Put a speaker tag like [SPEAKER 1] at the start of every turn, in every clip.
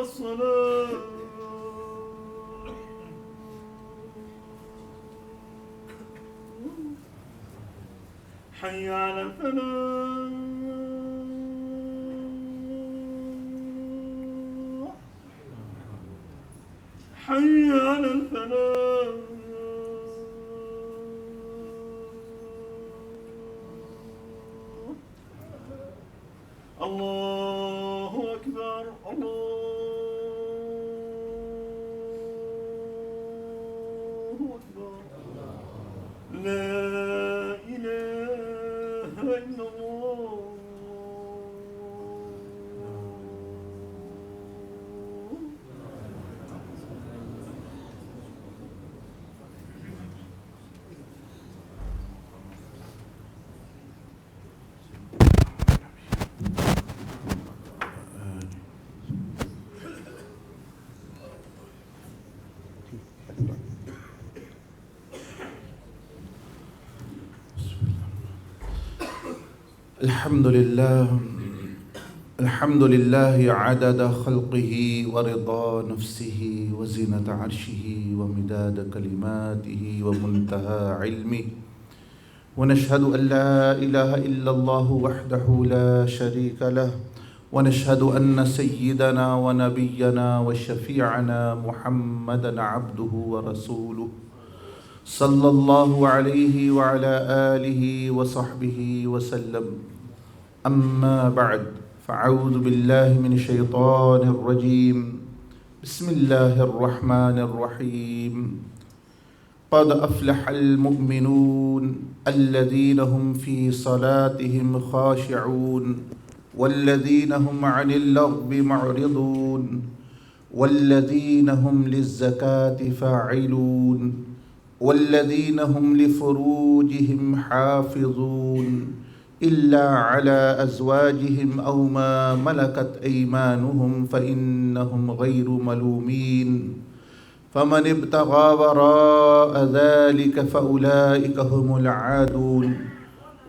[SPEAKER 1] الصلاة حي على الفلاح حي على الفلاح الله أكبر الله أكبر لا إله إلا الله
[SPEAKER 2] الحمد لله عدد خلقه ورضا نفسه وزنة عرشه ومداد كلماته ومنتهى علمه ونشهد أن لا إله إلا الله وحده لا شريك له ونشهد أن سيدنا ونبينا وشفيعنا محمدا عبده ورسوله صلى الله عليه وعلى آله وصحبه وسلم أما بعد فأعوذ بالله من الشيطان الرجيم بسم الله الرحمن الرحيم قد أفلح المؤمنون الذين هم في صلاتهم خاشعون والذين هم عن اللغو معرضون والذين هم للزكاة فاعلون والذين هم لفروجهم حافظون إلا على أزواجهم أو ما ملكت أيمانهم فإنهم غير ملومين فمن ابتغى وراء ذلك فأولئك هم العادون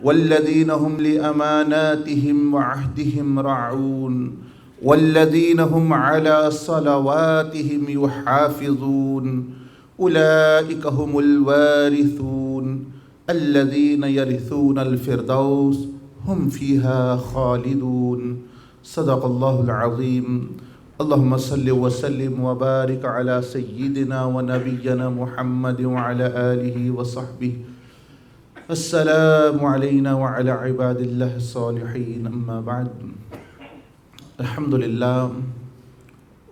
[SPEAKER 2] والذين هم لأماناتهم وعهدهم راعون والذين هم على صلواتهم يحافظون أولئك هم الوارثون الذين يرثون الفردوس هم فيها خالدون صدق الله العظيم اللهم صل وسلم وبارك على سيدنا ونبينا محمد وعلى آله وصحبه السلام علينا وعلى عباد الله الصالحين أما بعد Alhamdulillah,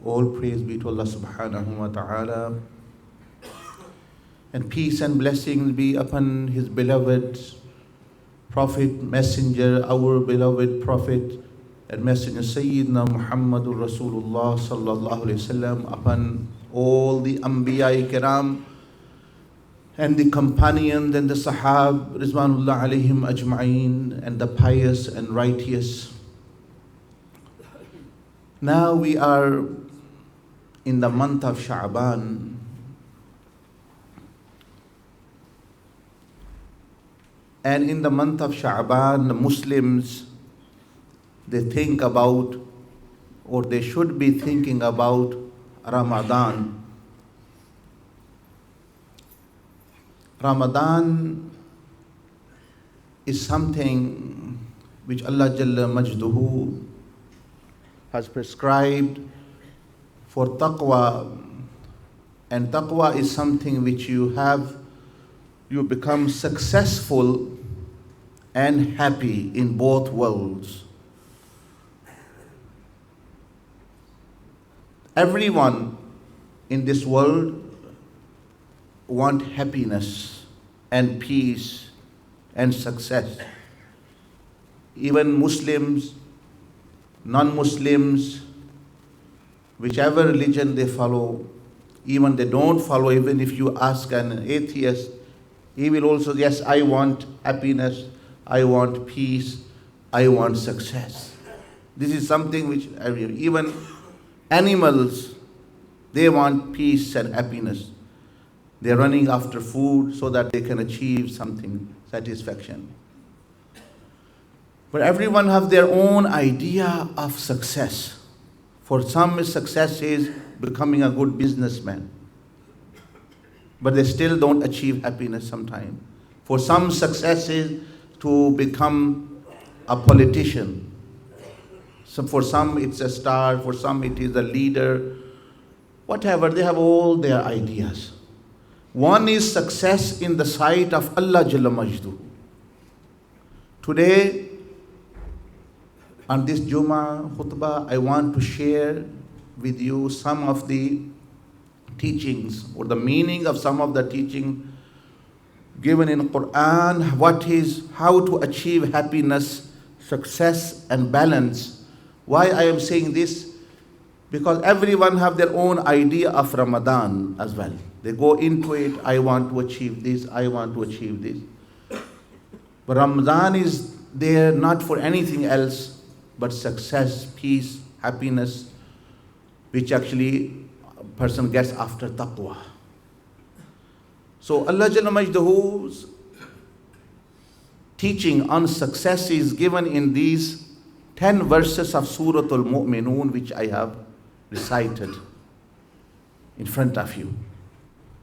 [SPEAKER 2] all praise be to Allah subhanahu wa ta'ala, and peace and blessings be upon His beloved Prophet, Messenger, our beloved Prophet and Messenger Sayyidina Muhammadur Rasulullah sallallahu alayhi wasallam, upon all the Anbiya Kiram and the companions and the Sahab Rizwanullah alayhim ajma'in, and the pious and righteous. Now we are in the month of Shaban, and in the month of Shaban, the Muslims, they think about, or they should be thinking about, Ramadan. Ramadan is something which Allah Jalla Majduhu has prescribed for taqwa, and taqwa is something which you become successful and happy in both worlds. Everyone in this world want happiness and peace and success. Even Muslims, non-Muslims, whichever religion they follow, even they don't follow, even if you ask an atheist, he will also, yes, I want happiness, I want peace, I want success. This is something which even animals, they want peace and happiness. They're running after food so that they can achieve something, satisfaction. But everyone has their own idea of success. For some, success is becoming a good businessman, but they still don't achieve happiness sometimes. For some, success is to become a politician. So for some, it's a star. For some, it is a leader. Whatever, they have all their ideas. One is success in the sight of Allah Jalla Majdu. Today, on this Juma Khutba, I want to share with you some of the teachings or the meaning of some of the teaching given in Quran. What is, how to achieve happiness, success and balance. Why I am saying this? Because everyone have their own idea of Ramadan as well. They go into it, I want to achieve this, I want to achieve this. But Ramadan is there not for anything else but success, peace, happiness, which actually a person gets after taqwa. So Allah Jalla Majduhu's teaching on success is given in these 10 verses of Surah Al-Mominoon, which I have recited in front of you.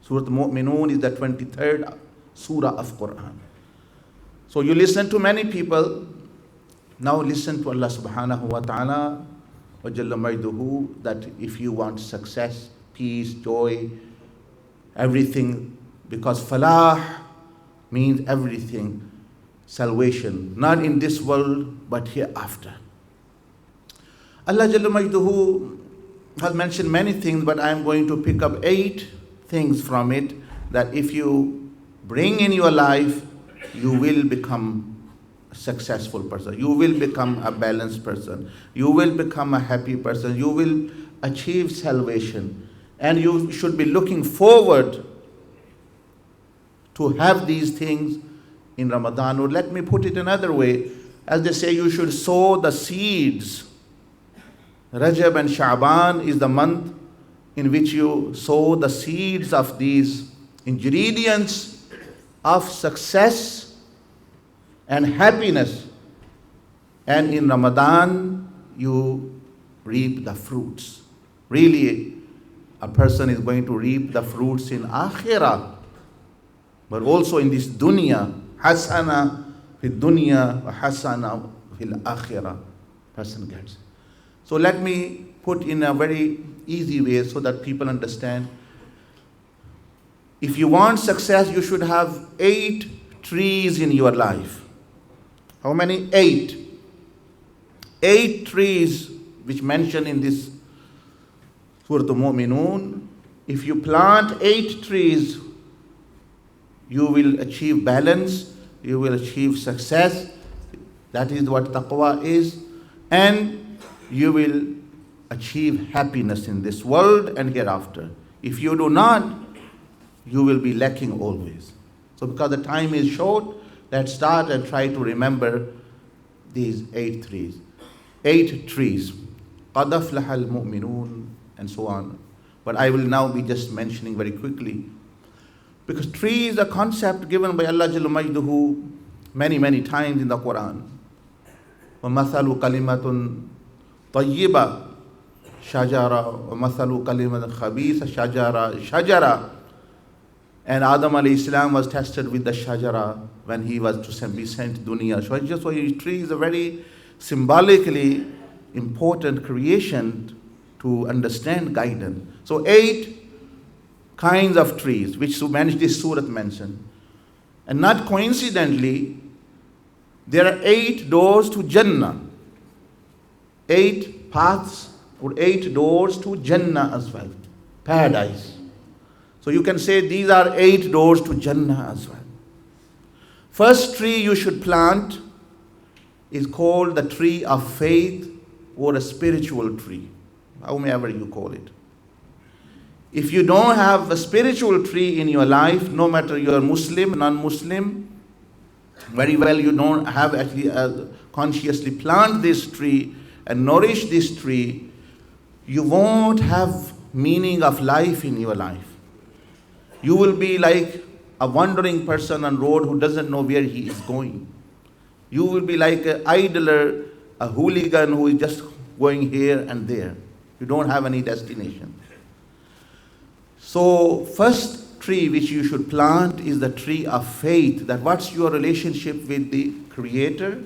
[SPEAKER 2] Surah Al-Mominoon is the 23rd surah of Quran. So you listen to many people. Now listen to Allah subhanahu wa ta'ala wa jalla majduhu, that if you want success, peace, joy, everything, because falah means everything, salvation, not in this world but hereafter. Allah jalla majduhu has mentioned many things, but I am going to pick up 8 things from it that if you bring in your life, you will become successful person, you will become a balanced person, you will become a happy person, you will achieve salvation, and you should be looking forward to have these things in Ramadan. Or let me put it another way, as they say, you should sow the seeds. Rajab and Shaban is the month in which you sow the seeds of these ingredients of success and happiness, and in Ramadan you reap the fruits. Really, a person is going to reap the fruits in akhira, but also in this dunya. Hasana fil dunya wa hasana fil akhira, person gets. So let me put in a very easy way so that people understand. If you want success, you should have 8 trees in your life. How many? 8. 8 trees which mentioned in this Surah Al-Mominoon. If you plant 8 trees, you will achieve balance, you will achieve success. That is what taqwa is. And you will achieve happiness in this world and hereafter. If you do not, you will be lacking always. So because the time is short, let's start and try to remember these 8 trees. 8 trees. قَدْ أَفْلَحَ الْمُؤْمِنُونَ and so on. But I will now be just mentioning very quickly. Because tree is a concept given by Allah Jalla Majduhu many times in the Quran. وَمَثَلُ كَلِمَةٌ طَيِّبَةٌ شَجَرَةٌ وَمَثَلُ كَلِمَةٌ خَبِيثَةٌ شَجَرَةٌ. And Adam alayhi salam was tested with the shajara when he was to be sent dunya. So just so tree is a very symbolically important creation to understand guidance. So 8 kinds of trees which this surah mentioned. And not coincidentally, there are 8 doors to Jannah. 8 paths or 8 doors to Jannah as well, paradise. So you can say these are 8 doors to Jannah as well. First tree you should plant is called the tree of faith or a spiritual tree, however you call it. If you don't have a spiritual tree in your life, no matter you are Muslim, non-Muslim, very well you don't have actually consciously plant this tree and nourish this tree, you won't have meaning of life in your life. You will be like a wandering person on road who doesn't know where he is going. You will be like an idler, a hooligan who is just going here and there. You don't have any destination. So first tree which you should plant is the tree of faith. That what's your relationship with the Creator?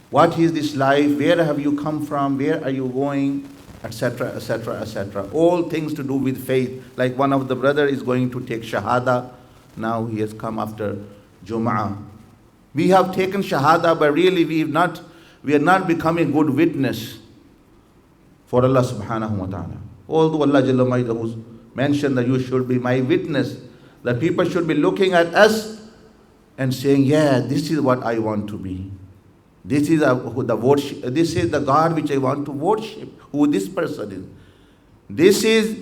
[SPEAKER 2] What is this life? Where have you come from? Where are you going? Etc., etc., etc. All things to do with faith. Like one of the brother is going to take Shahada. Now he has come after Jum'ah. We have taken Shahada, but really we are not becoming good witness for Allah subhanahu wa ta'ala. Although Allah Jalla Maidahu mentioned that you should be my witness, that people should be looking at us and saying, yeah, this is what I want to be. This is the God which I want to worship, who this person is. This is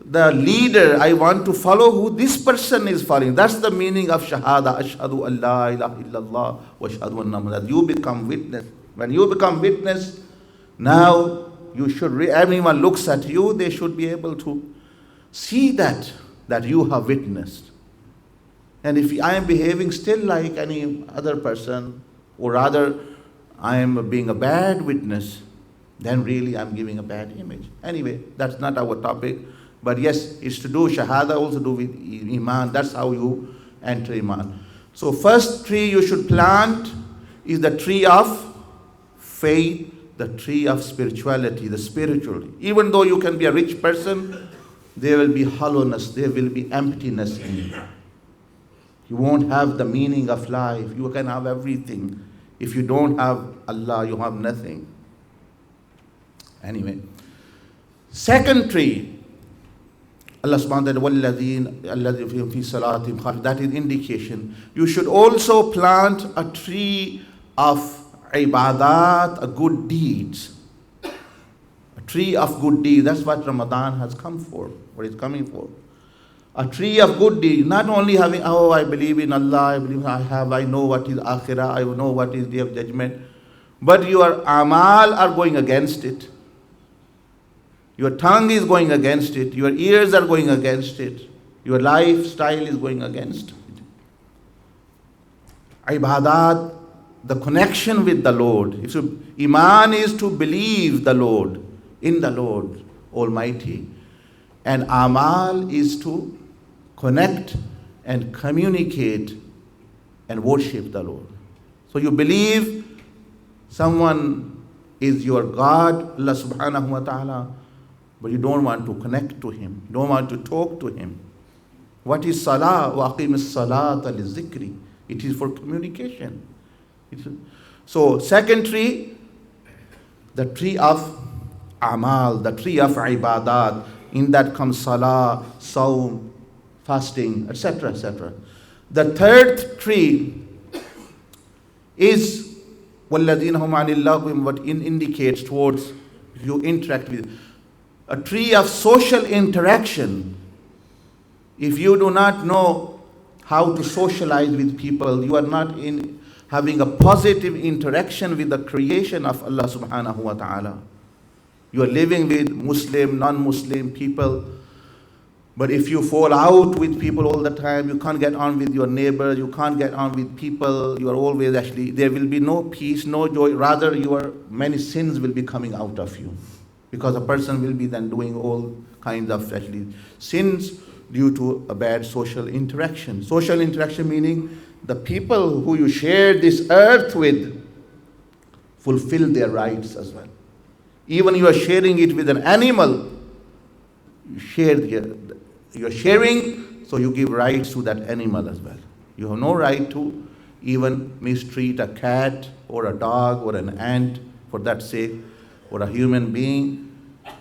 [SPEAKER 2] the leader I want to follow, who this person is following. That's the meaning of Shahada. Ashhadu an la ilaha illallah wa ashhadu anna Muhammadan. You become witness. When you become witness, now you should, everyone looks at you, they should be able to see that you have witnessed. And if I am behaving still like any other person, or rather I am being a bad witness, then really I'm giving a bad image. Anyway, that's not our topic. But yes, it's to do Shahada, also do with Iman. That's how you enter Iman. So first tree you should plant is the tree of faith, the tree of spirituality, the spiritual. Even though you can be a rich person, there will be hollowness, there will be emptiness in you. You won't have the meaning of life. You can have everything. If you don't have Allah, you have nothing. Anyway, second tree, Allah subhanahu wa ta'ala, that is indication. You should also plant a tree of ibadat, a good deeds. A tree of good deeds. That's what Ramadan has come for, what it's coming for. A tree of good deeds, not only having, oh, I believe in Allah, I know what is akhira, I know what is day of judgment, but your amal are going against it. Your tongue is going against it. Your ears are going against it. Your lifestyle is going against it. Ibadat, the connection with the Lord. Iman is to believe the Lord, in the Lord Almighty. And amal is to connect and communicate and worship the Lord. So you believe someone is your God, Allah subhanahu wa ta'ala, but you don't want to connect to Him. You don't want to talk to Him. What is salah? وَأَقِيمِ الصَّلَاةَ لِلذِّكْرِ. It is for communication. So second tree, the tree of amal, the tree of ibadat. In that comes salah, sawm, fasting, etc., etc. The third tree is وَالَّذِينَ هُمْ عَنِ اللَّغْوِ, what indicates towards you interact with. A tree of social interaction. If you do not know how to socialize with people, you are not having a positive interaction with the creation of Allah subhanahu wa ta'ala. You are living with Muslim, non-Muslim people, but if you fall out with people all the time, you can't get on with your neighbors, you can't get on with people, you are always there will be no peace, no joy, rather many sins will be coming out of you. Because a person will be then doing all kinds of sins due to a bad social interaction. Social interaction meaning the people who you share this earth with fulfill their rights as well. Even you are sharing it with an animal, you're sharing, so you give rights to that animal as well. You have no right to even mistreat a cat or a dog or an ant for that sake, or a human being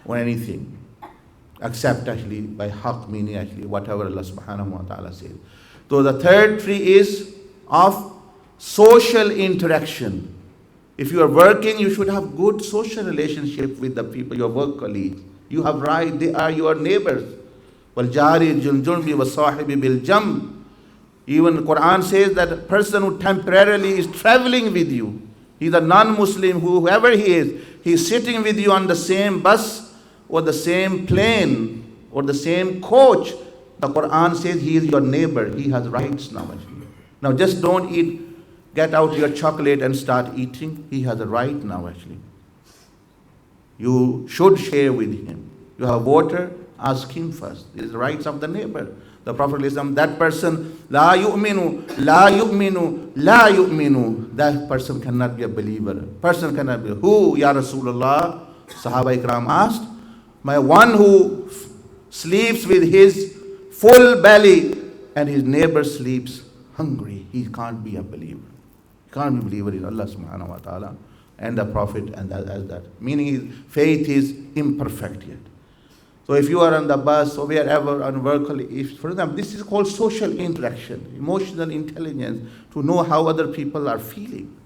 [SPEAKER 2] or anything, except by haqq, meaning whatever Allah subhanahu wa ta'ala says. So the third tree is of social interaction. If you are working, you should have good social relationship with the people, your work colleagues. You have right, they are your neighbors. وَالْجَارِ جُنْجُنْبِ وَالصَّاحِبِ بِالْجَمْبِ. Even the Quran says that a person who temporarily is traveling with you, he's a non-Muslim, whoever he is, he's sitting with you on the same bus or the same plane or the same coach. The Quran says he is your neighbor. He has rights now. Now just don't get out your chocolate and start eating. He has a right now actually. You should share with him. You have water, ask him first. It is the rights of the neighbor. The Prophet ﷺ, that person, la yu'minu, la yu'minu, la yu'minu. That person cannot be a believer. Person cannot be. Who, Ya Rasulullah? Sahaba Ikram asked. My one who sleeps with his full belly and his neighbor sleeps hungry. He can't be a believer. He can't be a believer in Allah subhanahu wa ta'ala and the Prophet and that. Meaning his faith is imperfect yet. So if you are on the bus or wherever on work, if for example, this is called social interaction, emotional intelligence, to know how other people are feeling.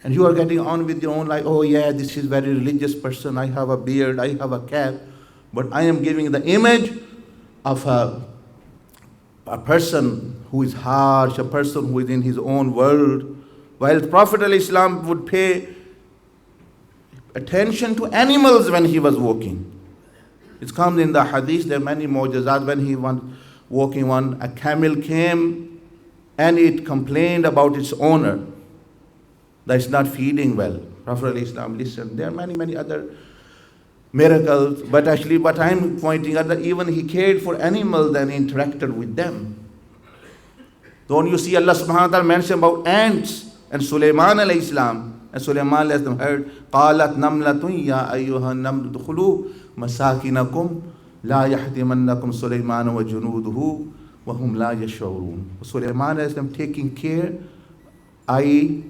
[SPEAKER 2] And you are getting on with your own life. Oh yeah, this is very religious person. I have a beard, I have a cap. But I am giving the image of a person who is harsh, a person who is in his own world. While Prophet ﷺ would pay attention to animals when he was walking. It comes in the hadith, there are many mu'jizat. When he was walking on, a camel came and it complained about its owner that it's not feeding well. Prophet ﷺ listened. There are many other miracles, but actually what I'm pointing out that even he cared for animals and interacted with them. Don't you see Allah subhanahu wa ta'ala mention about ants and Sulaiman alayhi salam? And Sulaiman let them heard, قالت نملة يا أيها النمل ادخلوا مساكنكم لا يحطمنكم سليمان وجنوده وهم لا يشعرون. Sulaiman asked them, taking care, I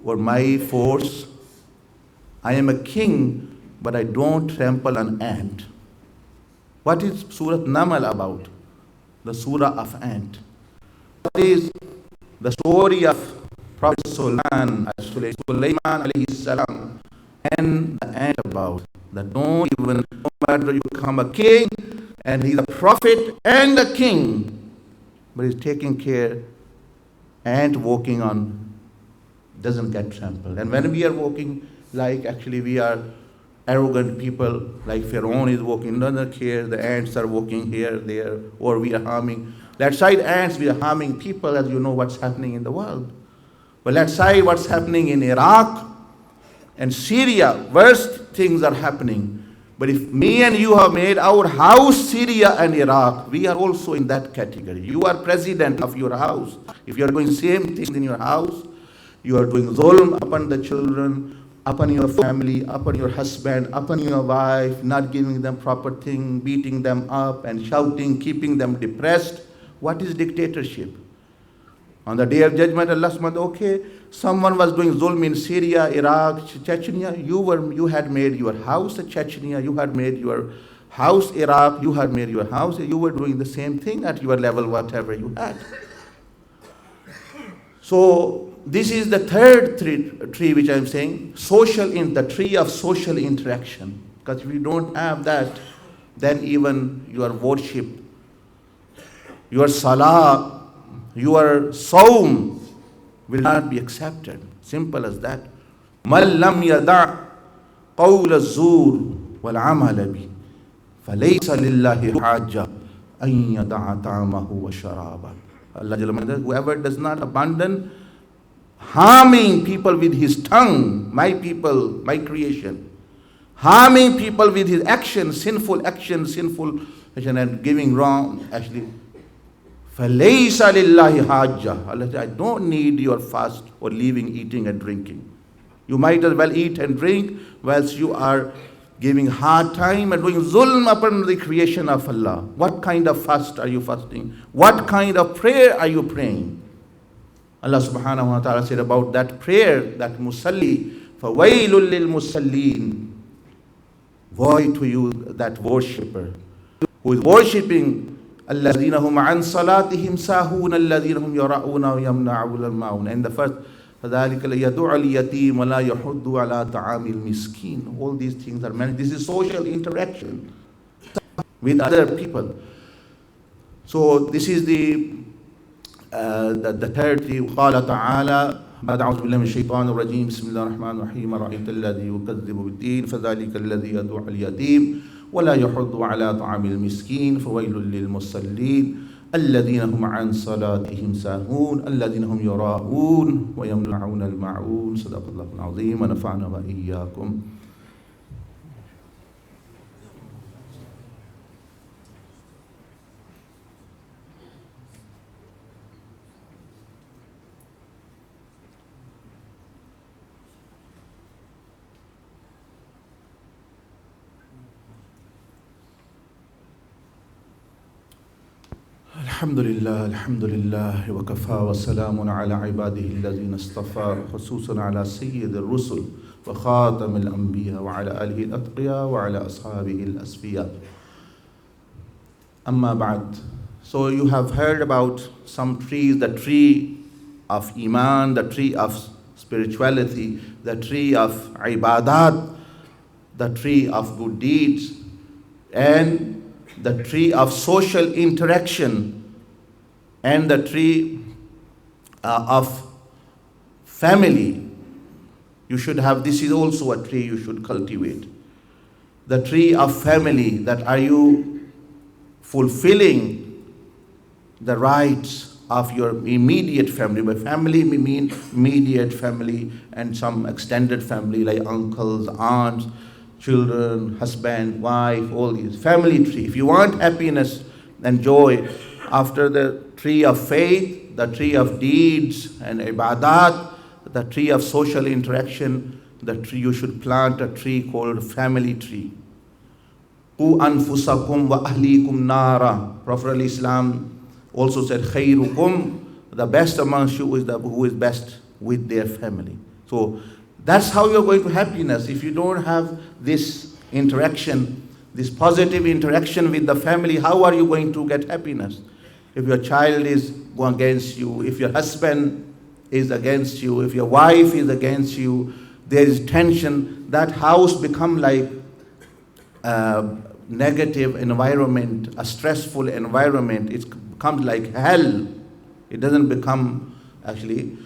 [SPEAKER 2] or my force, I am a king, but I don't trample an ant. What is Surah Namal about? The Surah of ant. What is the story of Prophet Sulaiman alayhi salam and the ant about? That don't even, no matter you become a king, and he's a prophet and a king, but he's taking care, ant walking on doesn't get trampled. And when we are walking, like actually we are arrogant people, like Pharaoh is walking, doesn't care, the ants are walking here, there, or we are harming. Let's side ants, we are harming people, as you know what's happening in the world. But let's say what's happening in Iraq and Syria, worst things are happening. But if me and you have made our house Syria and Iraq, we are also in that category. You are president of your house. If you are doing same things in your house, you are doing zulm upon the children, upon your family, upon your husband, upon your wife, not giving them proper thing, beating them up and shouting, keeping them depressed. What is dictatorship? On the day of judgment, Allah said, okay, someone was doing zulm in Syria, Iraq, Chechnya. You had made your house Chechnya, you had made your house Iraq, you had made your house. You were doing the same thing at your level, whatever you had. So this is the third tree which I'm saying, the tree of social interaction. Because if you don't have that, then even your worship, your salah, your sawm will not be accepted. Simple as that. مَنْ لَمْ يَدَعْ قَوْلَ الزُّورِ وَالْعَمَلَ بِهِ فَلَيْسَ لِلَّهِ حَاجَّةٌ أَنْ يَدَعَ طَعَامَهُ وَشَرَابَهُ. Allah Jalla Wa'ala, whoever does not abandon harming people with his tongue, my people, my creation, harming people with his actions, sinful action, and giving wrong, actually, فَلَيْسَ لِلَّهِ حَاجَّةٌ. Allah said, I don't need your fast or leaving eating and drinking. You might as well eat and drink whilst you are giving hard time and doing zulm upon the creation of Allah. What kind of fast are you fasting? What kind of prayer are you praying? Allah subhanahu wa ta'ala said about that prayer, that musalli, فَوَيْلٌ لِلْمُسَلِّينَ. Woe to you, that worshipper, who is worshipping الَّذِينَ هُمْ عَنْ صَلَاتِهِمْ سَاهُونَ الَّذِينَ هُمْ يَرَعُونَ وَيَمْنَعُونَ الْمَاعُونَ. And the first, فَذَلِكَ لَيَدُعَ الْيَتِيمَ وَلَا يَحُضُّ عَلَىٰ طَعَامِ الْمِسْكِينِ. All these things are meant. This is social interaction with other people. So this is the third thing. قال تعالى بعد أعوذ بالله من الشيطان الرجيم بسم الله الرحمن الرحيم أرأيت الذي يكذب بالدين فذلك الذي يدعو اليتيم ولا يحض على طعام المسكين فويل للمصلين الذين هم عن صلاتهم ساهون الذين هم يراءون ويمنعون الماعون. صدق الله العظيم ونفعنا وإياكم الحمد لله وكفى وسلام على عباده الذين اصطفى خصوصا على سيد الرسل وخاتم الأنبياء وعلى آله الأتقياء وعلى أصحابه الأسفياء. أما بعد. So you have heard about some trees, the tree of Iman, the tree of spirituality, the tree of ibadat, the tree of good deeds, and the tree of social interaction, and the tree of family. You should have, this is also a tree you should cultivate. The tree of family, that are you fulfilling the rights of your immediate family? By family we mean immediate family and some extended family like uncles, aunts, children, husband, wife, all these. Family tree. If you want happiness and joy, after the tree of faith, the tree of deeds and ibadat, the tree of social interaction, the tree, you should plant a tree called family tree. Qu anfusakum wa ahlikum nara. Prophet Islam also said, khairukum, the best amongst you is who is best with their family. So that's how you're going to happiness. If you don't have this interaction, this positive interaction with the family, how are you going to get happiness? If your child is against you, if your husband is against you, if your wife is against you, there is tension, that house become like a negative environment, a stressful environment. It becomes like hell. It doesn't become actually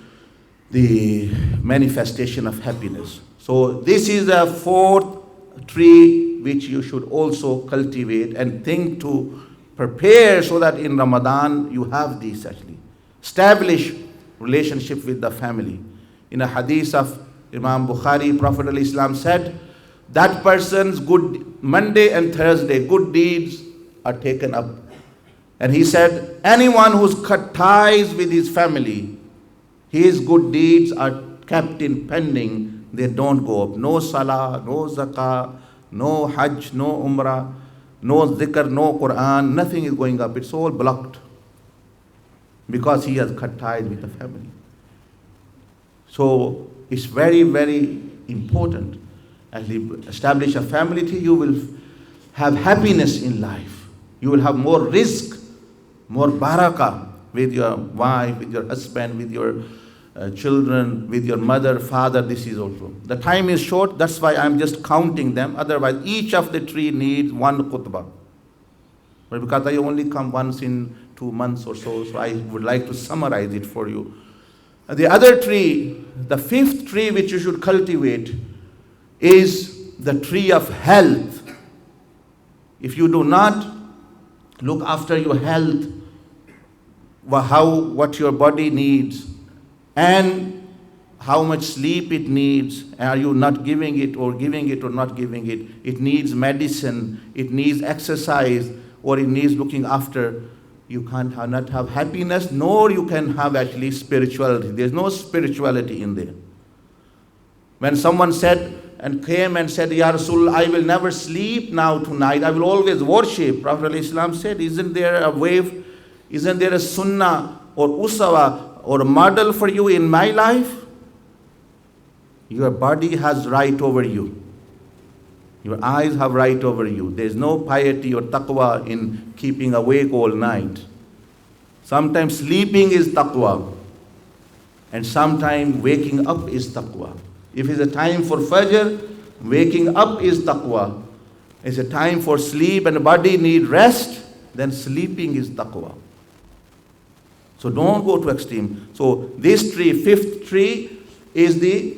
[SPEAKER 2] the manifestation of happiness. So this is a fourth tree which you should also cultivate and think to prepare so that in Ramadan you have these actually. Establish relationship with the family. In a hadith of Imam Bukhari, Prophet ﷺ said, that person's good Monday and Thursday good deeds are taken up. And he said, anyone who's cut ties with his family, his good deeds are kept in pending, they don't go up. No salah, no zakah, no hajj, no umrah, no zikr, no Quran, nothing is going up. It's all blocked because he has cut ties with the family. So it's very, very important. As you establish a family tree, you will have happiness in life. You will have more rizq, more barakah with your wife, with your husband, with your children, with your mother, father. This is also. The time is short, that's why I'm just counting them. Otherwise, each of the tree needs one khutbah. But because I only come once in 2 months or so, so I would like to summarize it for you. The other tree, the fifth tree which you should cultivate, is the tree of health. If you do not look after your health, what your body needs, and how much sleep it needs, are you not giving it or not giving it? It needs medicine, it needs exercise, or it needs looking after. You can't not have happiness, nor you can have actually spirituality. There's no spirituality in there. When someone came and said, Ya Rasul, I will never sleep now tonight, I will always worship. Prophet ﷺ said, isn't there a way, isn't there a sunnah or usawa or a model for you in my life? Your body has right over you. Your eyes have right over you. There is no piety or taqwa in keeping awake all night. Sometimes sleeping is taqwa, and sometimes waking up is taqwa. If it's a time for fajr, waking up is taqwa. It's a time for sleep and the body need rest, then sleeping is taqwa. So don't go to extreme. So this tree, fifth tree, is the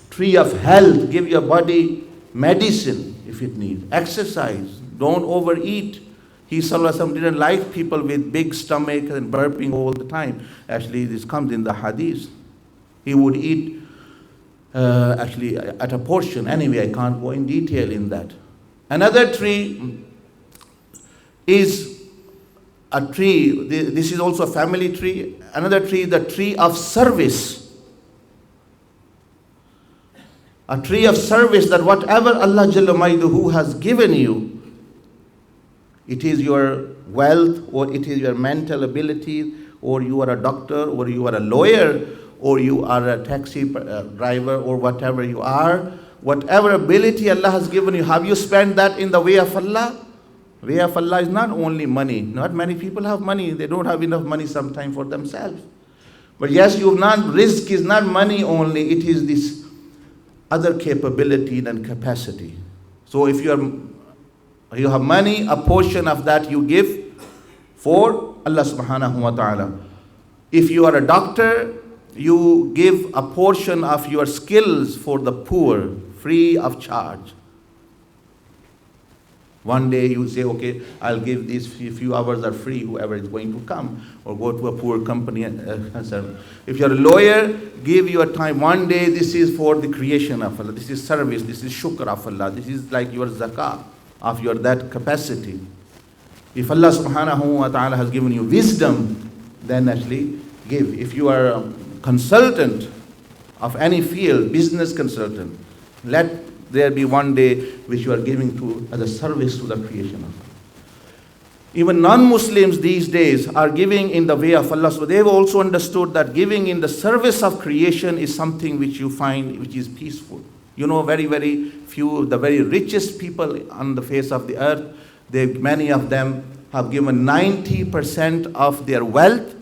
[SPEAKER 2] tree of health. Give your body medicine if it needs. Exercise. Don't overeat. He Sallallahu Alaihi Wasallam didn't like people with big stomach and burping all the time. Actually, this comes in the hadith. He would eat actually at a portion. Anyway, I can't go in detail in that. Another tree is a tree. This is also a family tree. Another tree, the tree of service. A tree of service, that whatever Allah Jalla Maiduhu has given you, It is your wealth, or it is your mental ability, or you are a doctor, or you are a lawyer, or you are a taxi driver, or whatever you are. Whatever ability Allah has given you, have you spent that in the way of Allah? Way of Allah is not only money. Not many people have money. They don't have enough money sometimes for themselves. But yes, risk is not money only. It is this other capability and capacity. So if you have money, a portion of that you give for Allah subhanahu wa ta'ala. If you are a doctor, you give a portion of your skills for the poor, free of charge. One day you say, okay, I'll give these few hours are free, whoever is going to come, or go to a poor company and serve. If you're a lawyer, give your time. One day this is for the creation of Allah. This is service. This is shukr of Allah. This is like your zakah of your that capacity. If Allah subhanahu wa ta'ala has given you wisdom, then actually give. If you are a consultant of any field, business consultant, let there be one day which you are giving to as a service to the creation of Allah. Even non-Muslims these days are giving in the way of Allah. So they've also understood that giving in the service of creation is something which you find which is peaceful. You know, very, very few, the very richest people on the face of the earth, many of them have given 90% of their wealth,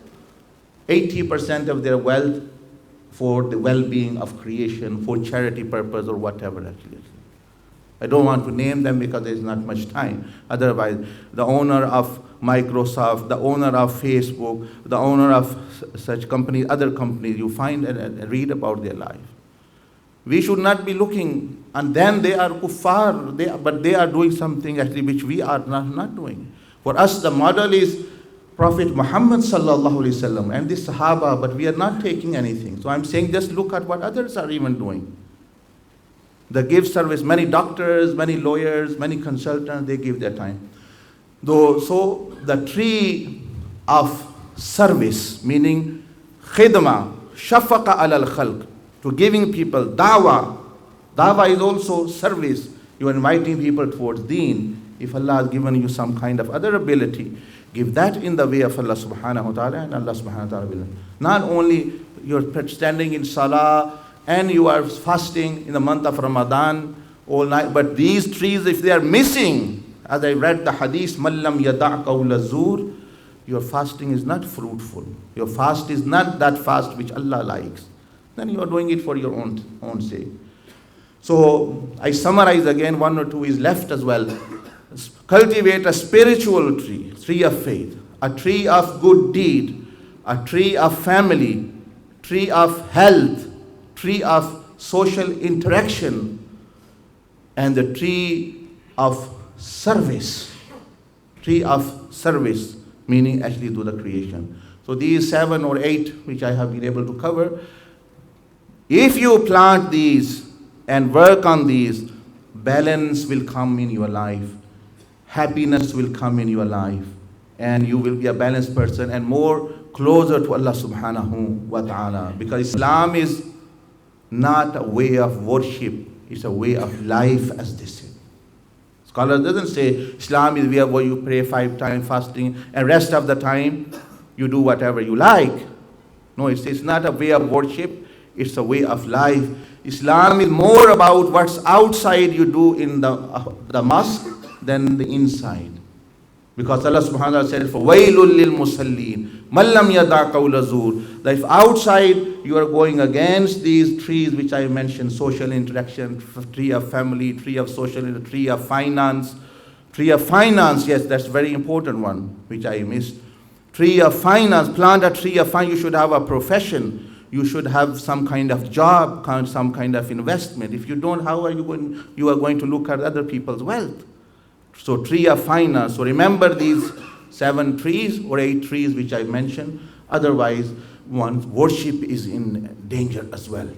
[SPEAKER 2] 80% of their wealth for the well-being of creation, for charity purpose or whatever actually. I don't want to name them because there is not much time. Otherwise, the owner of Microsoft, the owner of Facebook, the owner of such companies, other companies, you find and read about their life. We should not be looking, and then they are kuffar, but they are doing something actually which we are not doing. For us, the model is Prophet Muhammad sallallahu alaihi wasallam and the Sahaba, but we are not taking anything. So I'm saying just look at what others are even doing. They give service, many doctors, many lawyers, many consultants, they give their time. So the tree of service, meaning khidma, shafaqa alal khalq, to giving people, dawah. Dawah is also service. You are inviting people towards deen. If Allah has given you some kind of other ability, give that in the way of Allah subhanahu wa ta'ala, and Allah subhanahu wa ta'ala will. Not only you're standing in salah and you are fasting in the month of Ramadan all night, but these trees, if they are missing, as I read the hadith, Mallam yada' qawla zur, your fasting is not fruitful. Your fast is not that fast which Allah likes. Then you are doing it for your own sake. So I summarize again, one or two is left as well. Cultivate a spiritual tree of faith, a tree of good deed, a tree of family, tree of health, tree of social interaction, and the tree of service. Tree of service, meaning actually to the creation. So these 7 or 8 which I have been able to cover, if you plant these and work on these, balance will come in your life. Happiness will come in your life, and you will be a balanced person and more closer to Allah subhanahu wa ta'ala. Because Islam is not a way of worship, it's a way of life, as they say. Scholar doesn't say Islam is where you pray 5 times fasting and rest of the time you do whatever you like. No, it's not a way of worship, it's a way of life. Islam is more about what's outside you do in the mosque than the inside. Because Allah subhanahu wa ta'ala said, فَوَيْلٌ لِلْمُصَلِّينَ مَنْ لَمْ يَدَعْ قَوْلَ زُورٍ. That if outside you are going against these trees which I mentioned, social interaction, tree of family, tree of social, tree of finance. Tree of finance, yes, that's a very important one, which I missed. Tree of finance, plant a tree of finance, you should have a profession. You should have some kind of job, some kind of investment. If you don't, how are you going? You are going to look at other people's wealth. So tree of finance. So remember these 7 trees or 8 trees which I mentioned. Otherwise, one's worship is in danger as well.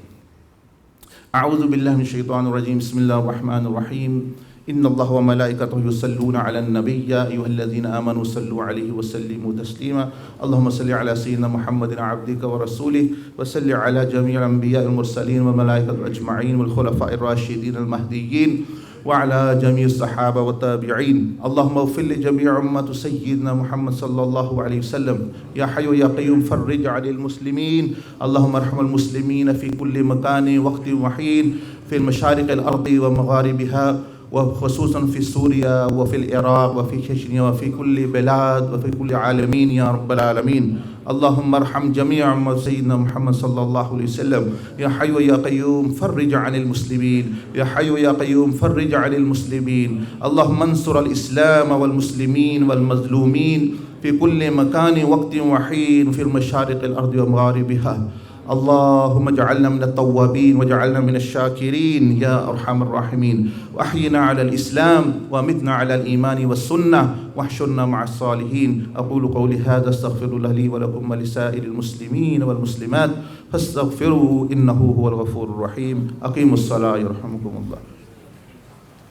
[SPEAKER 2] أعوذ بالله من الشيطان الرجيم بسم الله الرحمن الرحيم إن الله وملائكته يصلون على النبي يا أيها الذين آمنوا صلوا عليه وسلموا تسليما اللهم صل على سيدنا محمد عبدك ورسوله وصل على جميع الأنبياء المرسلين والملائكة أجمعين والخلفاء الراشدين المهديين وعلى جميع الصحابة والتابعين. اللهم اغفر لجميع أمة سيدنا محمد صلى الله عليه وسلم. يا حي يا قيوم فرج عن المسلمين. اللهم ارحم المسلمين في كل مكان وقت وحين، في المشارق الأرض ومغاربها، وخصوصا في سوريا وفي العراق وفي تشيشنيا وفي كل بلاد وفي كل عالمين يا رب العالمين. اللهم ارحم جميع أمة سيدنا محمد صلى الله عليه وسلم. يا حي يا قيوم فرج عن المسلمين. يا حي يا قيوم فرج عن المسلمين. اللهم انصر الإسلام والمسلمين والمظلومين في كل مكان وقت وحين، في المشارق الأرض ومغاربها. اللهم اجعلنا من التوابين واجعلنا من الشاكرين يا أرحم الراحمين. وأحينا على الإسلام ومتنا على الإيمان والسنة واحشرنا مع الصالحين. أقول قولي هذا استغفر الله لي ولكم ولسائر المسلمين والمسلمات فاستغفروه إنه هو الغفور الرحيم. أقيموا الصلاة يرحمكم الله.